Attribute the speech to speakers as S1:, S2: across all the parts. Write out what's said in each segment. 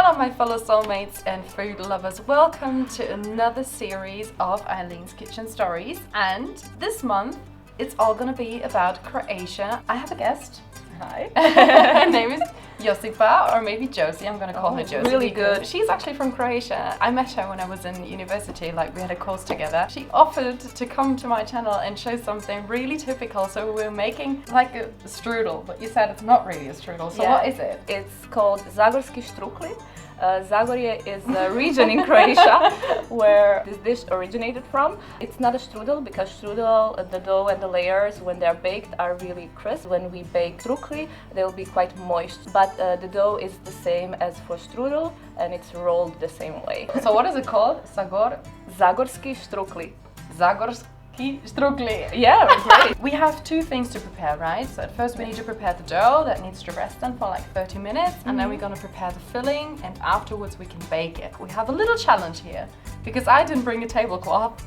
S1: Hello my fellow soulmates and food lovers, welcome to another series of Eileen's Kitchen Stories, and this month it's all gonna be about Croatia. I have a guest.
S2: Hi.
S1: Her name is Josi, or maybe Josi. I'm gonna call her Josi.
S2: Really good.
S1: She's actually from Croatia. I met her when I was in university, like we had a course together. She offered to come to my channel and show something really typical. So we're making like a strudel, but you said it's not really a strudel. So what is it?
S2: It's called Zagorski Štrukli. Zagorje is a region in Croatia where this dish originated from. It's not a strudel because strudel, the dough and the layers when they're baked are really crisp. When we bake strukli, they'll be quite moist. But the dough is the same as for strudel and it's rolled the same way.
S1: So what is it called?
S2: Zagorski Štrukli.
S1: Zagorski Štrukli.
S2: Yeah, great.
S1: We have two things to prepare, right? So at first we need to prepare the dough that needs to rest then for like 30 minutes, and then we're gonna prepare the filling, and afterwards we can bake it. We have a little challenge here because I didn't bring a tablecloth.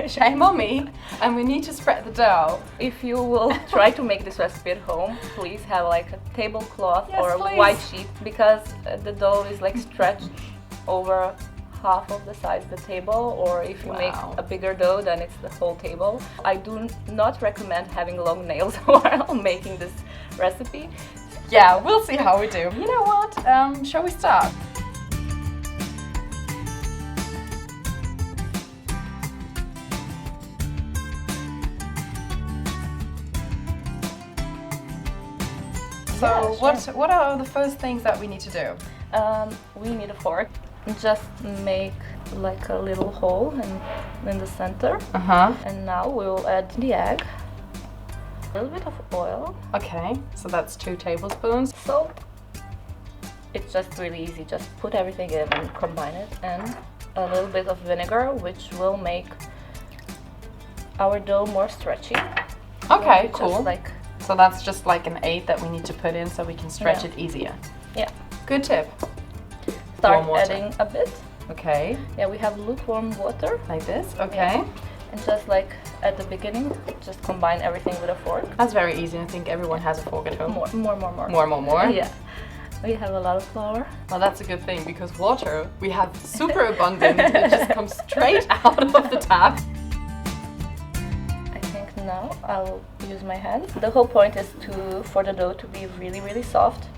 S1: Shame on me. And we need to spread the dough.
S2: If you will try to make this recipe at home, please have like a tablecloth or a white sheet, because the dough is like stretched over half of the size of the table, or if you make a bigger dough then it's the whole table. I do not recommend having long nails while making this recipe.
S1: Yeah, we'll see how we do. You know what? Shall we start? So what are the first things that we need to do?
S2: We need a fork. Just make like a little hole in the center. And now we'll add the egg, a little bit of oil.
S1: Okay, so that's 2 tablespoons.
S2: Salt. It's just really easy. Just put everything in and combine it. And a little bit of vinegar, which will make our dough more stretchy.
S1: Okay, cool.
S2: So
S1: that's just like an 8 that we need to put in so we can stretch it easier.
S2: Yeah.
S1: Good tip.
S2: Start adding a bit.
S1: Okay.
S2: Yeah, we have lukewarm water.
S1: Like this, okay.
S2: Yeah. And just like at the beginning, just combine everything with a fork.
S1: That's very easy. I think everyone has a fork at home.
S2: More.
S1: More?
S2: Yeah. We have a lot of flour.
S1: Well, that's a good thing because water we have super abundant. It just comes straight out of the tap.
S2: I think now I'll use my hands. The whole point is for the dough to be really, really soft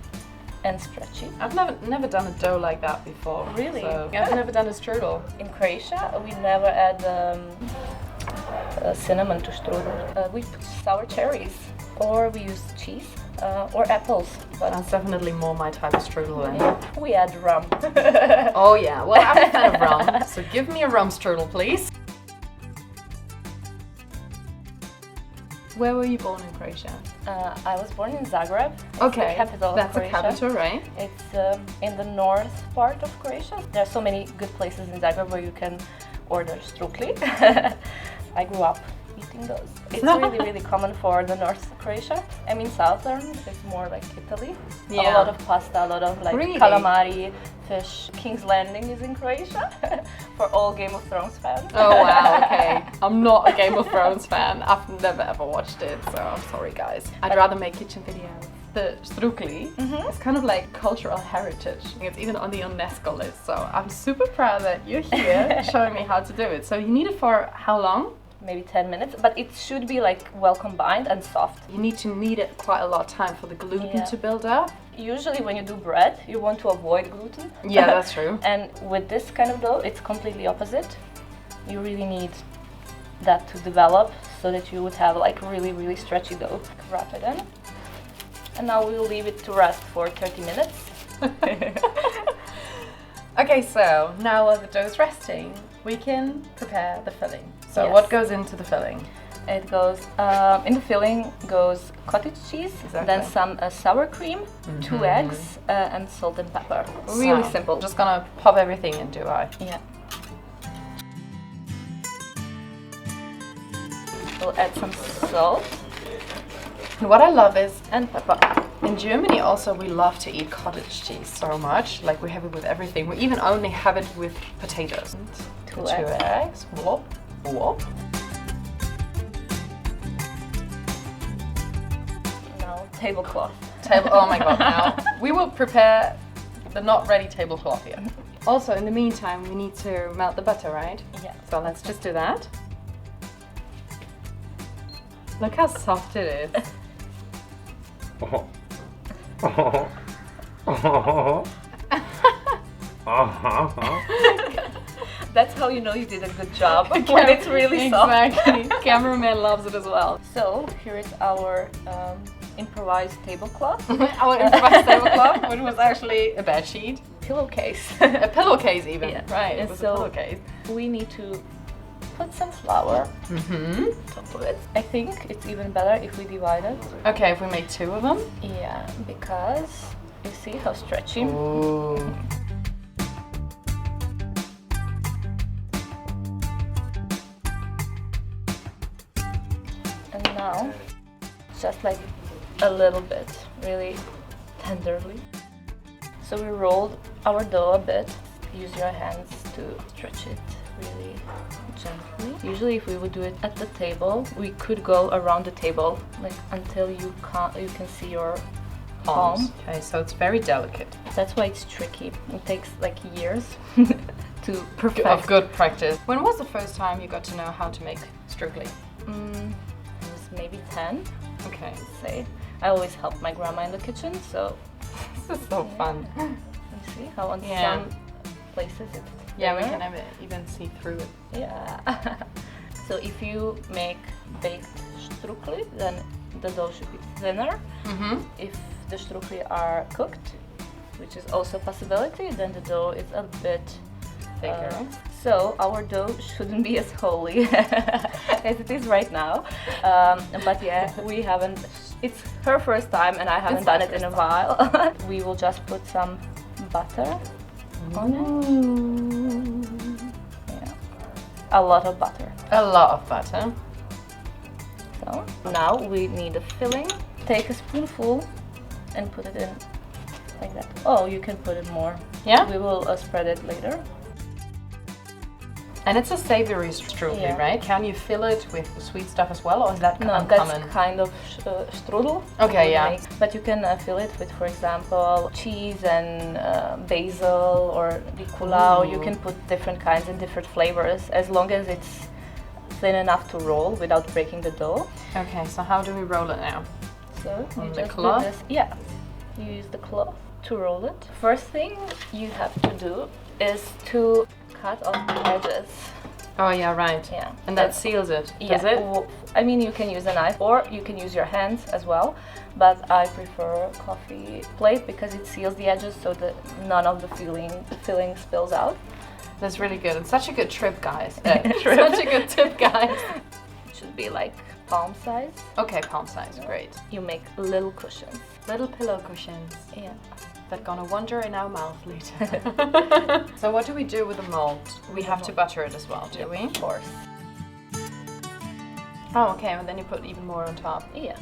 S2: and stretchy.
S1: I've never done a dough like that before.
S2: Really?
S1: So I've never done a strudel.
S2: In Croatia, we never add cinnamon to strudel. We put sour cherries, or we use cheese, or apples.
S1: But that's definitely more my type of strudel then.
S2: Yeah. We add rum.
S1: Oh yeah, well I'm a fan of rum, so give me a rum strudel please. Where were you born in Croatia?
S2: I was born in Zagreb.
S1: Okay,
S2: the capital
S1: that's
S2: of
S1: the
S2: Croatia.
S1: capital, right?
S2: It's in the north part of Croatia. There are so many good places in Zagreb where you can order strukli. I grew up eating those. It's really, really common for the north of Croatia. I mean, southern is more like Italy.
S1: Yeah.
S2: A lot of pasta, a lot of like calamari, fish. King's Landing is in Croatia for all Game of Thrones fans.
S1: Oh wow, okay. I'm not a Game of Thrones fan. I've never ever watched it, so I'm sorry guys. I'd rather make kitchen videos. The Strukli is kind of like cultural heritage. It's even on the UNESCO list, so I'm super proud that you're here showing me how to do it. So you need it for how long?
S2: Maybe 10 minutes, but it should be like well combined and soft.
S1: You need to knead it quite a lot of time for the gluten to build up.
S2: Usually when you do bread, you want to avoid gluten.
S1: Yeah, that's true.
S2: And with this kind of dough, it's completely opposite. You really need that to develop so that you would have like really, really stretchy dough. Wrap it in. And now we'll leave it to rest for 30 minutes.
S1: Okay, so now while the dough's resting, we can prepare the filling. So what goes into the filling?
S2: It goes, in the filling goes cottage cheese, then some sour cream, 2 eggs, and salt and pepper. Really simple.
S1: Just gonna pop everything in, do I?
S2: Yeah. We'll add some salt.
S1: And what I love is,
S2: and pepper.
S1: In Germany also we love to eat cottage cheese so much. Like we have it with everything. We even only have it with potatoes.
S2: 2 eggs.
S1: Whoop, whoop.
S2: Now tablecloth.
S1: Oh my god, now we will prepare the not ready tablecloth yet. Also, in the meantime, we need to melt the butter, right?
S2: Yeah.
S1: So let's just do that. Look how soft it is.
S2: That's how you know you did a good job, when it's really soft.
S1: Exactly. Cameraman loves it as well.
S2: So here is our improvised tablecloth.
S1: Our improvised tablecloth, which was actually a bed sheet.
S2: Pillowcase.
S1: A pillowcase even.
S2: Yeah.
S1: Right, it
S2: And
S1: was
S2: so
S1: a pillowcase.
S2: we need to put some flour
S1: Mm-hmm.
S2: on top of it. I think it's even better if we divide it.
S1: Okay, if we make 2 of them.
S2: Yeah, because you see how stretchy.
S1: Ooh.
S2: And now, just like a little bit, really tenderly. So we rolled our dough a bit. Use your hands to stretch it really gently. Usually if we would do it at the table, we could go around the table like until you can see your palm.
S1: Okay, so it's very delicate.
S2: That's why it's tricky. It takes like years to perfect.
S1: Of good practice. When was the first time you got to know how to make Strukli?
S2: It was maybe 10,
S1: Okay.
S2: say. I always helped my grandma in the kitchen, so
S1: This is so fun.
S2: you see how on
S1: Yeah.
S2: some places it's
S1: Yeah, we
S2: thinner.
S1: can even see through it.
S2: Yeah. So if you make baked Strukli, then the dough should be thinner.
S1: Mm-hmm.
S2: If the Strukli are cooked, which is also a possibility, then the dough is a bit
S1: Thicker.
S2: So our dough shouldn't be as holy as it is right now. But yeah, we haven't. It's her first time, and I haven't
S1: It's
S2: done
S1: my
S2: it in a
S1: first
S2: while. We will just put some butter on it. Yeah, a lot of butter.
S1: A lot of butter.
S2: So now we need a filling. Take a spoonful and put it in like that. Oh, you can put it more.
S1: Yeah?
S2: We will spread it later.
S1: And it's a savory Strukli,
S2: Yeah.
S1: right? Can you fill it with sweet stuff as well, or is that
S2: No,
S1: uncommon?
S2: that's kind of strudel.
S1: Okay,
S2: we
S1: yeah.
S2: make. But you can fill it with, for example, cheese and basil or ricola. You
S1: Ooh.
S2: can put different kinds and different flavors as long as it's thin enough to roll without breaking the dough.
S1: Okay, so how do we roll it now?
S2: So
S1: On
S2: you
S1: the
S2: just
S1: cloth?
S2: do this. Yeah, you use the cloth to roll it. First thing you have to do is to cut off the edges.
S1: Oh yeah, right.
S2: Yeah.
S1: And that seals it, does it?
S2: I mean, you can use a knife or you can use your hands as well, but I prefer coffee plate because it seals the edges so that none of the filling spills out.
S1: That's really good. It's such a good trip, guys.
S2: Trip.
S1: Such a good tip, guys.
S2: It should be like palm size.
S1: Okay, palm size, great.
S2: You make little cushions.
S1: Little pillow cushions
S2: Yeah.
S1: that gonna wander in our mouth later. So what do we do with the mold? We have to butter it as well, do we?
S2: Of course.
S1: Oh, okay, and then you put even more on top.
S2: Yeah.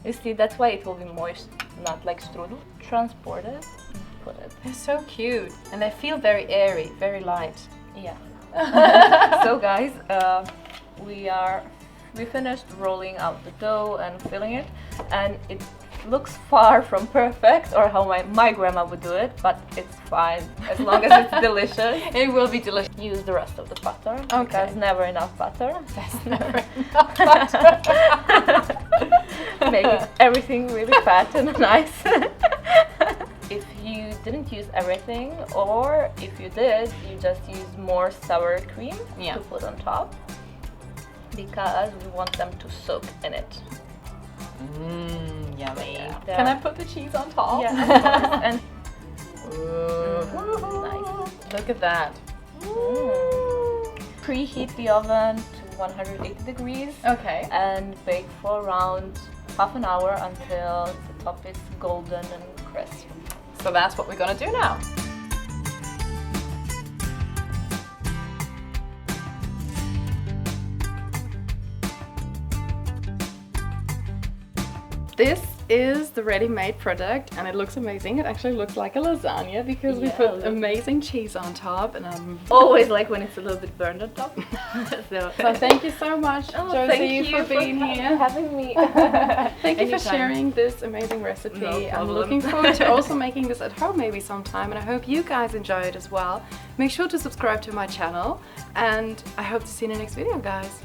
S2: You see, that's why it will be moist, not like strudel. Transport it and put it.
S1: They're so cute, and they feel very airy, very light.
S2: Yeah. So guys, we finished rolling out the dough and filling it, and it looks far from perfect, or how my grandma would do it, but it's fine as long as it's delicious.
S1: It will be delicious.
S2: Use the rest of the butter.
S1: Okay.
S2: Because never enough butter.
S1: That's never enough butter.
S2: Make everything really fat and nice. If you didn't use everything, or if you did, you just use more sour cream
S1: Yeah.
S2: to put on top, because we want them to soak in it.
S1: Mmm, yummy.
S2: Yeah.
S1: Can I put the cheese on top?
S2: Yeah, of course. And
S1: Ooh.
S2: nice.
S1: Look at that.
S2: Preheat the oven to 180 degrees
S1: Okay.
S2: and bake for around half an hour until the top is golden and crisp.
S1: So that's what we're gonna do now. This is the ready-made product and it looks amazing. It actually looks like a lasagna because we put amazing cheese on top, and I'm
S2: always like when it's a little bit burned on top.
S1: so thank you so much, Josi,
S2: thank you
S1: for being here.
S2: Having me.
S1: Thank you for sharing this amazing recipe.
S2: No problem.
S1: I'm looking forward to also making this at home maybe sometime, and I hope you guys enjoy it as well. Make sure to subscribe to my channel, and I hope to see you in the next video, guys.